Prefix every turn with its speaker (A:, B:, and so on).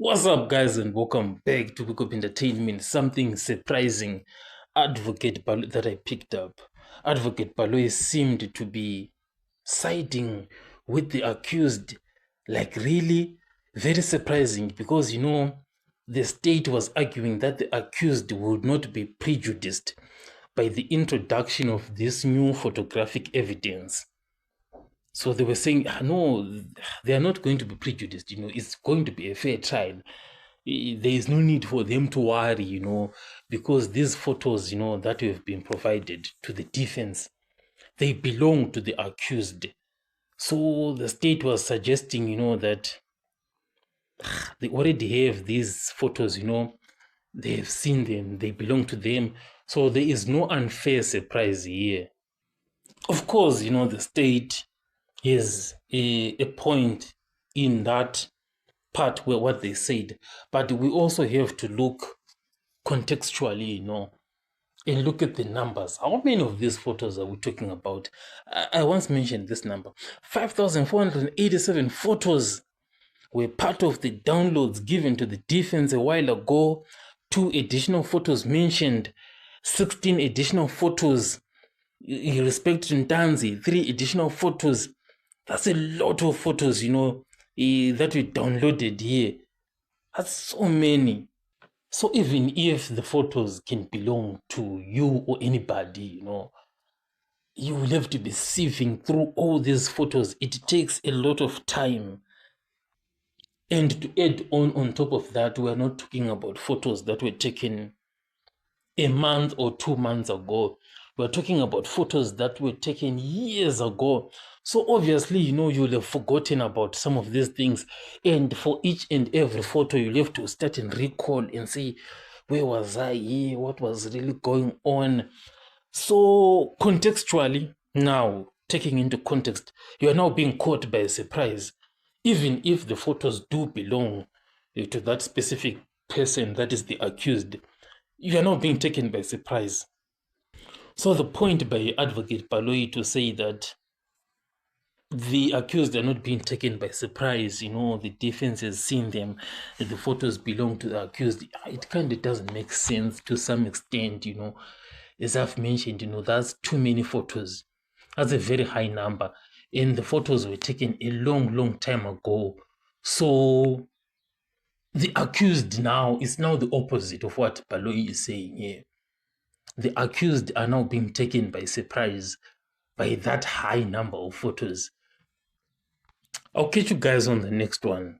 A: What's up, guys, and welcome back to Pick Up Entertainment. Something surprising Advocate Baloyi that I picked up. Advocate Baloyi seemed to be siding with the accused. Like, really? Very surprising because, the state was arguing that the accused would not be prejudiced by the introduction of this new photographic evidence. So they were saying, no, they are not going to be prejudiced. It's going to be a fair trial. There is no need for them to worry, because these photos, that have been provided to the defense, they belong to the accused. So the state was suggesting, that they already have these photos, they have seen them, they belong to them. So there is no unfair surprise here. Of course, the state is a point in that part where what they said, but we also have to look contextually, and look at the numbers. How many of these photos are we talking about? I once mentioned this number. 5,487 photos were part of the downloads given to the defense a while ago. 2 additional photos mentioned, 16 additional photos in respect to Ntanzi, 3 additional photos. That's a lot of photos, that we downloaded here. That's so many. So even if the photos can belong to you or anybody, you will have to be sieving through all these photos. It takes a lot of time. And to add on top of that, we're not talking about photos that were taken a month or 2 months ago. We're talking about photos that were taken years ago. So obviously, you'll have forgotten about some of these things. And for each and every photo, you'll have to start and recall and say, where was I here? What was really going on? So contextually, now, taking into context, you are now being caught by a surprise. Even if the photos do belong to that specific person that is the accused, you are now being taken by surprise. So the point by Advocate Baloyi to say that the accused are not being taken by surprise, the defense has seen them, the photos belong to the accused, it kind of doesn't make sense to some extent, as I've mentioned, that's too many photos. That's a very high number. And the photos were taken a long time ago. So the accused now is now the opposite of what Baloyi is saying here. The accused are now being taken by surprise by that high number of photos. I'll catch you guys on the next one.